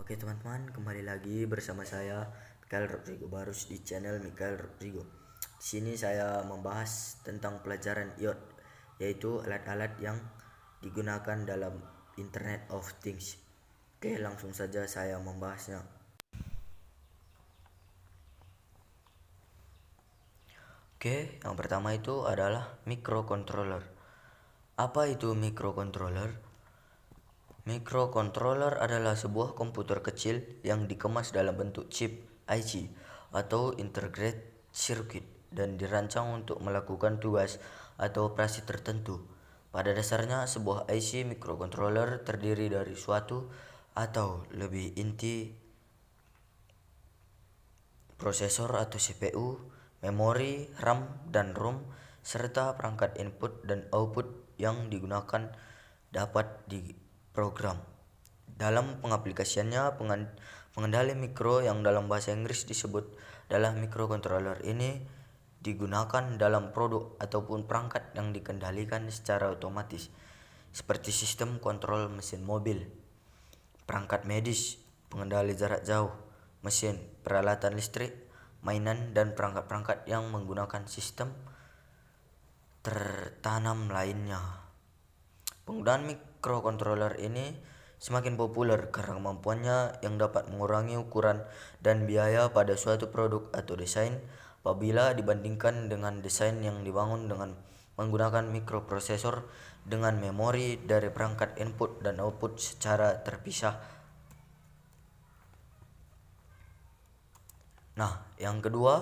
Oke teman-teman, kembali lagi bersama saya Mikael Rodrigo Barus di channel Mikael Rodrigo. Di sini saya membahas tentang pelajaran IoT, yaitu alat-alat yang digunakan dalam Internet of Things. Oke, langsung saja saya membahasnya. Oke, yang pertama itu adalah microcontroller. Apa itu microcontroller? Microcontroller adalah sebuah komputer kecil yang dikemas dalam bentuk chip IC atau integrated circuit dan dirancang untuk melakukan tugas atau operasi tertentu. Pada dasarnya, sebuah IC microcontroller terdiri dari suatu atau lebih inti prosesor atau CPU, memori, RAM, dan ROM, serta perangkat input dan output yang digunakan dapat diprogram. Dalam pengaplikasiannya, pengendali mikro yang dalam bahasa Inggris disebut adalah microcontroller ini digunakan dalam produk ataupun perangkat yang dikendalikan secara otomatis, seperti sistem kontrol mesin mobil, perangkat medis, pengendali jarak jauh, mesin, peralatan listrik, mainan, dan perangkat-perangkat yang menggunakan sistem tertanam lainnya. Penggunaan microcontroller ini semakin populer karena kemampuannya yang dapat mengurangi ukuran dan biaya pada suatu produk atau desain apabila dibandingkan dengan desain yang dibangun dengan menggunakan mikroprosesor dengan memori dari perangkat input dan output secara terpisah. Nah, yang kedua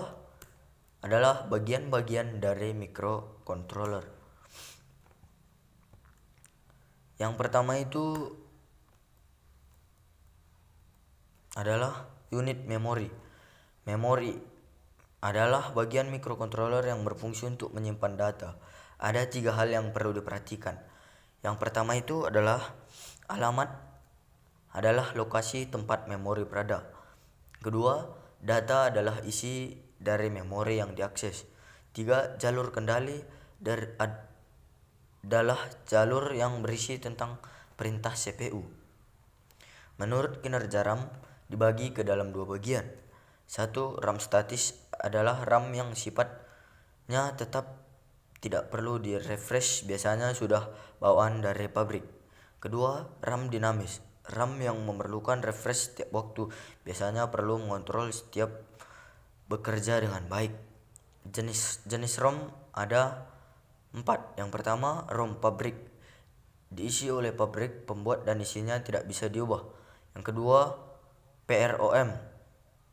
adalah bagian-bagian dari microcontroller. Yang pertama itu adalah unit memori. Memori adalah bagian microcontroller yang berfungsi untuk menyimpan data. Ada 3 hal yang perlu diperhatikan. Yang pertama itu adalah alamat, adalah lokasi tempat memori berada. Kedua, data adalah isi dari memori yang diakses. 3, jalur kendali adalah jalur yang berisi tentang perintah CPU. Menurut kinerja RAM dibagi ke dalam 2 bagian. 1, RAM statis adalah RAM yang sifatnya tetap tidak perlu direfresh, biasanya sudah bawaan dari pabrik. Kedua, RAM dinamis, RAM yang memerlukan refresh setiap waktu, biasanya perlu mengontrol setiap bekerja dengan baik. Jenis ROM ada 4. Yang pertama, ROM pabrik, diisi oleh pabrik pembuat dan isinya tidak bisa diubah. Yang kedua, PROM,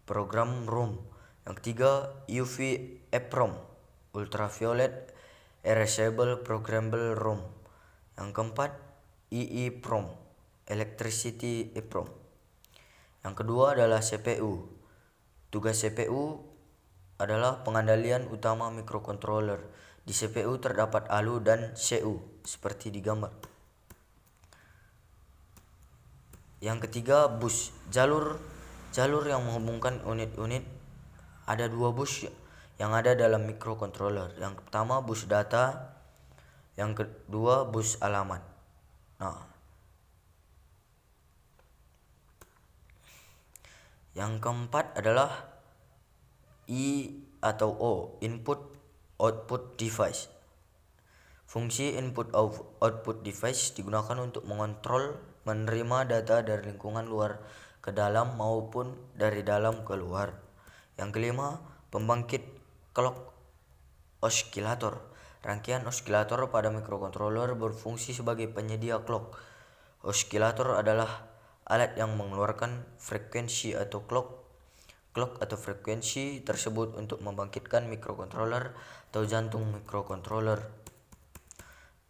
program ROM. Yang ketiga, UV EPROM, ultraviolet erasable programmable ROM. Yang keempat, EEPROM, electricity EPROM. Yang kedua adalah CPU. Tugas CPU adalah pengendalian utama microcontroller. Di CPU terdapat ALU dan CU seperti di gambar. Yang ketiga, bus, jalur yang menghubungkan unit-unit. Ada 2 bus yang ada dalam microcontroller. Yang pertama bus data, yang kedua bus alamat. Nah, yang keempat adalah I atau O, input output device. Fungsi input output device digunakan untuk mengontrol menerima data dari lingkungan luar ke dalam maupun dari dalam ke luar. Yang kelima, pembangkit clock oscillator. Rangkaian oscillator pada microcontroller berfungsi sebagai penyedia clock. Oscillator adalah alat yang mengeluarkan frekuensi atau clock atau frekuensi tersebut untuk membangkitkan microcontroller atau jantung microcontroller.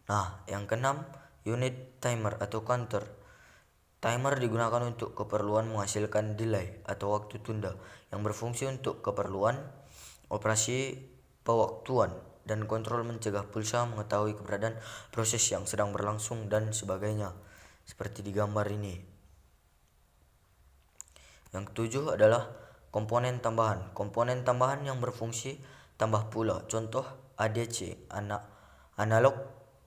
Nah, yang keenam, unit timer atau counter. Timer digunakan untuk keperluan menghasilkan delay atau waktu tunda yang berfungsi untuk keperluan operasi pewaktuan dan kontrol, mencegah pulsa, mengetahui keberadaan proses yang sedang berlangsung dan sebagainya, seperti di gambar ini. Yang ketujuh adalah komponen tambahan. Komponen tambahan yang berfungsi tambah pula. Contoh ADC, analog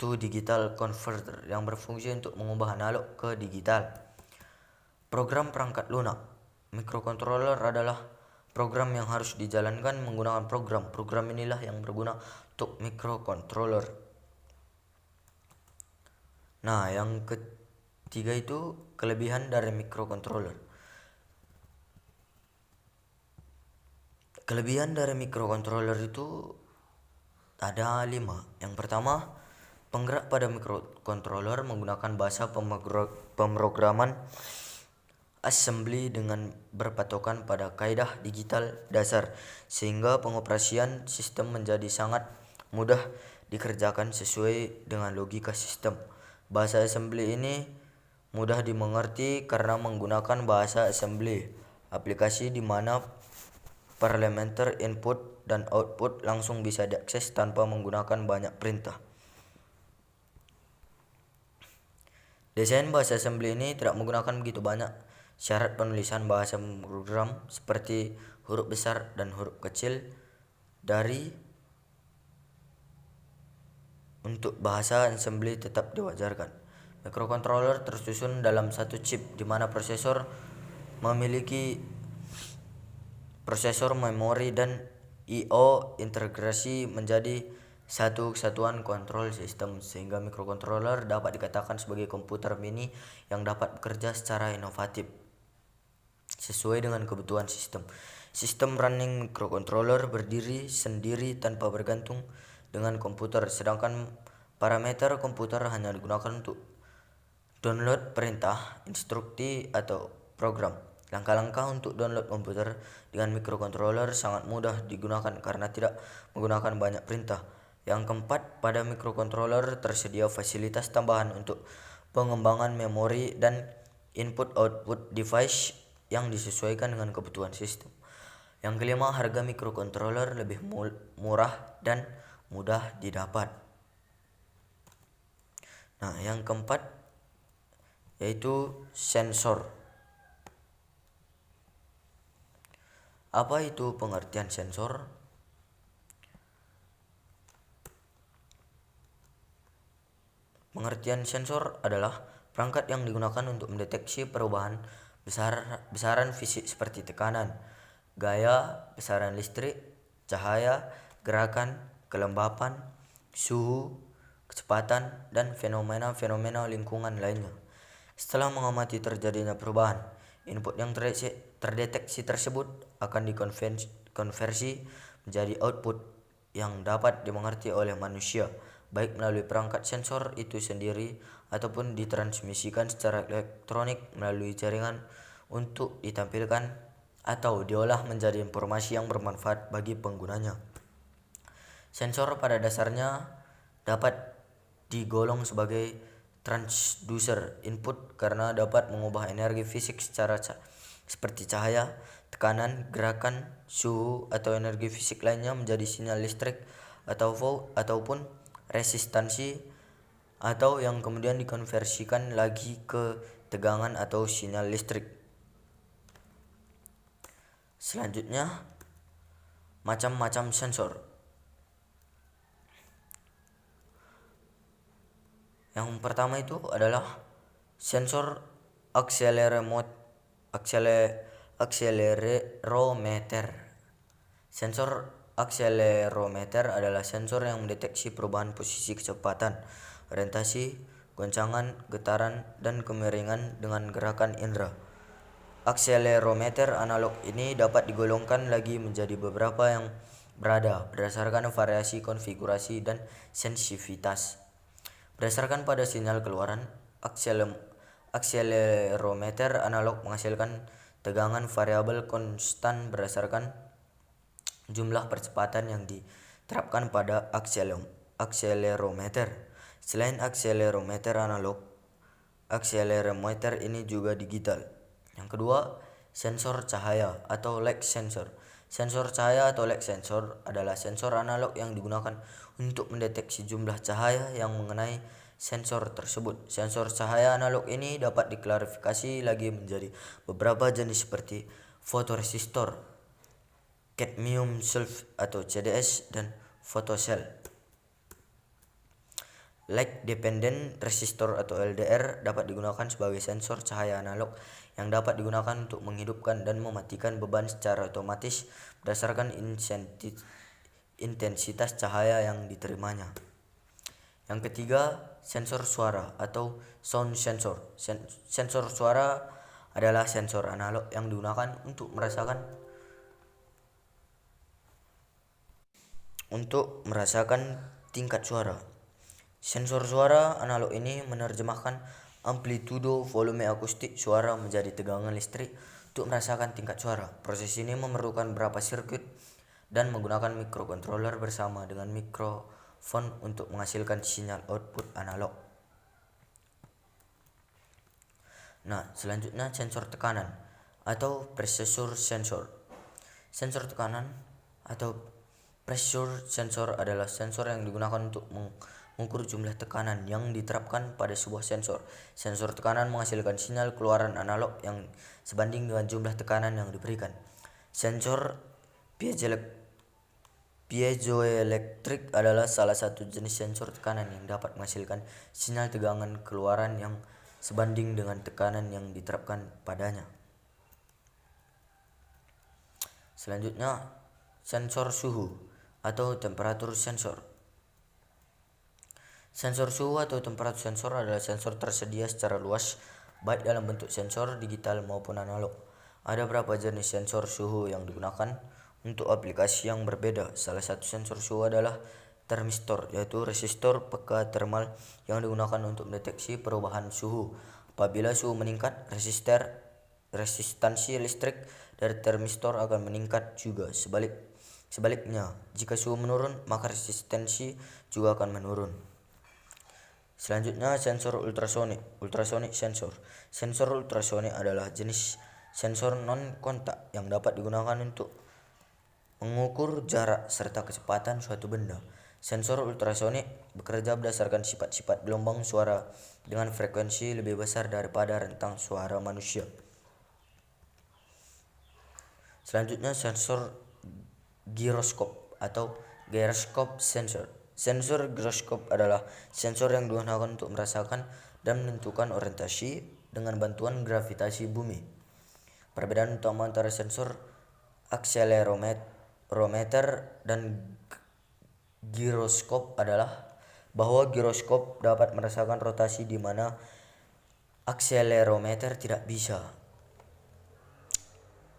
to digital converter, yang berfungsi untuk mengubah analog ke digital. Program perangkat lunak. Microcontroller adalah program yang harus dijalankan menggunakan program. Program inilah yang berguna untuk microcontroller. Nah, yang ketiga itu kelebihan dari microcontroller. Kelebihan dari microcontroller itu ada 5. Yang pertama, penggerak pada microcontroller menggunakan bahasa pemrograman assembly dengan berpatokan pada kaidah digital dasar, sehingga pengoperasian sistem menjadi sangat mudah dikerjakan sesuai dengan logika sistem. Bahasa assembly ini mudah dimengerti karena menggunakan bahasa assembly aplikasi di mana parameter input dan output langsung bisa diakses tanpa menggunakan banyak perintah. Desain bahasa assembly ini tidak menggunakan begitu banyak syarat penulisan bahasa program seperti huruf besar dan huruf kecil dari untuk bahasa assembly tetap diwajarkan. Microcontroller tersusun dalam satu chip di mana prosesor memiliki prosesor, memori, dan I/O integrasi menjadi satu kesatuan kontrol sistem, sehingga microcontroller dapat dikatakan sebagai komputer mini yang dapat bekerja secara inovatif sesuai dengan kebutuhan sistem. Sistem running microcontroller berdiri sendiri tanpa bergantung dengan komputer, sedangkan parameter komputer hanya digunakan untuk download perintah, instruksi, atau program. Langkah-langkah untuk download komputer dengan microcontroller sangat mudah digunakan karena tidak menggunakan banyak perintah. Yang keempat, pada microcontroller tersedia fasilitas tambahan untuk pengembangan memori dan input-output device yang disesuaikan dengan kebutuhan sistem. Yang kelima, harga microcontroller lebih murah dan mudah didapat. Nah, yang keempat yaitu sensor. Apa itu pengertian sensor? Pengertian sensor adalah perangkat yang digunakan untuk mendeteksi perubahan besaran fisik seperti tekanan, gaya, besaran listrik, cahaya, gerakan, kelembapan, suhu, kecepatan, dan fenomena-fenomena lingkungan lainnya. Setelah mengamati terjadinya perubahan, input yang terdeteksi tersebut akan dikonversi menjadi output yang dapat dimengerti oleh manusia, baik melalui perangkat sensor itu sendiri ataupun ditransmisikan secara elektronik melalui jaringan untuk ditampilkan atau diolah menjadi informasi yang bermanfaat bagi penggunanya. Sensor pada dasarnya dapat digolong sebagai transducer input karena dapat mengubah energi fisik seperti cahaya, tekanan, gerakan, suhu, atau energi fisik lainnya menjadi sinyal listrik ataupun resistansi, atau yang kemudian dikonversikan lagi ke tegangan atau sinyal listrik. Selanjutnya, macam-macam sensor. Yang pertama itu adalah sensor akselerometer. Sensor akselerometer adalah sensor yang mendeteksi perubahan posisi kecepatan, orientasi, goncangan, getaran, dan kemiringan dengan gerakan indera. Akselerometer analog ini dapat digolongkan lagi menjadi beberapa yang berdasarkan variasi konfigurasi dan sensitivitas. Berdasarkan pada sinyal keluaran, akselerometer analog menghasilkan tegangan variabel konstan berdasarkan jumlah percepatan yang diterapkan pada akselerometer. Selain akselerometer analog, akselerometer ini juga digital. Yang kedua, sensor cahaya atau light sensor. Sensor cahaya atau light sensor adalah sensor analog yang digunakan untuk mendeteksi jumlah cahaya yang mengenai sensor tersebut. Sensor cahaya analog ini dapat diklarifikasi lagi menjadi beberapa jenis seperti fotoresistor, cadmium sulfide atau CDS, dan photocell. Light dependent resistor atau LDR dapat digunakan sebagai sensor cahaya analog yang dapat digunakan untuk menghidupkan dan mematikan beban secara otomatis berdasarkan intensitas cahaya yang diterimanya. Yang ketiga, sensor suara atau sound sensor. Sensor suara adalah sensor analog yang digunakan untuk merasakan tingkat suara. Sensor suara analog ini menerjemahkan amplitudo volume akustik suara menjadi tegangan listrik untuk merasakan tingkat suara. Proses ini memerlukan beberapa sirkuit dan menggunakan microcontroller bersama dengan mikrofon untuk menghasilkan sinyal output analog. Nah, selanjutnya sensor tekanan atau pressure sensor. Sensor tekanan atau pressure sensor adalah sensor yang digunakan untuk mengukur jumlah tekanan yang diterapkan pada sebuah sensor. Sensor tekanan menghasilkan sinyal keluaran analog yang sebanding dengan jumlah tekanan yang diberikan. Sensor piezoelektrik adalah salah satu jenis sensor tekanan yang dapat menghasilkan sinyal tegangan keluaran yang sebanding dengan tekanan yang diterapkan padanya. Selanjutnya, sensor suhu atau temperatur sensor. Sensor suhu atau temperatur sensor adalah sensor tersedia secara luas baik dalam bentuk sensor digital maupun analog. Ada beberapa jenis sensor suhu yang digunakan untuk aplikasi yang berbeda. Salah satu sensor suhu adalah termistor, yaitu resistor peka termal yang digunakan untuk mendeteksi perubahan suhu. Apabila suhu meningkat, resistansi listrik dari termistor akan meningkat juga. Sebaliknya, jika suhu menurun, maka resistansi juga akan menurun. Selanjutnya, sensor ultrasonik. Ultrasonik sensor. Sensor ultrasonik adalah jenis sensor non-kontak yang dapat digunakan untuk mengukur jarak serta kecepatan suatu benda. Sensor ultrasonik bekerja berdasarkan sifat-sifat gelombang suara dengan frekuensi lebih besar daripada rentang suara manusia. Selanjutnya, sensor giroskop atau gyroscope sensor. Sensor giroskop adalah sensor yang digunakan untuk merasakan dan menentukan orientasi dengan bantuan gravitasi bumi. Perbedaan utama antara sensor akselerometer dan giroskop adalah bahwa giroskop dapat merasakan rotasi di mana akselerometer tidak bisa.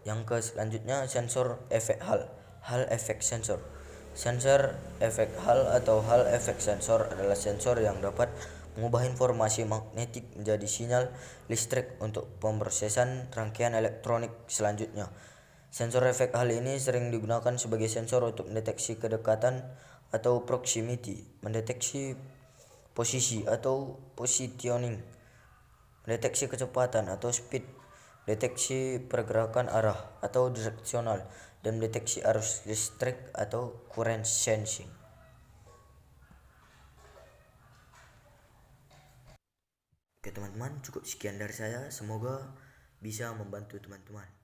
Yang selanjutnya, sensor efek Hall effect sensor. Sensor efek Hall atau Hall effect sensor adalah sensor yang dapat mengubah informasi magnetik menjadi sinyal listrik untuk pemrosesan rangkaian elektronik selanjutnya. Sensor efek Hall ini sering digunakan sebagai sensor untuk mendeteksi kedekatan atau proximity, mendeteksi posisi atau positioning, mendeteksi kecepatan atau speed, deteksi pergerakan arah atau direksional, dan deteksi arus listrik atau current sensing. Oke teman-teman, cukup sekian dari saya. Semoga bisa membantu teman-teman.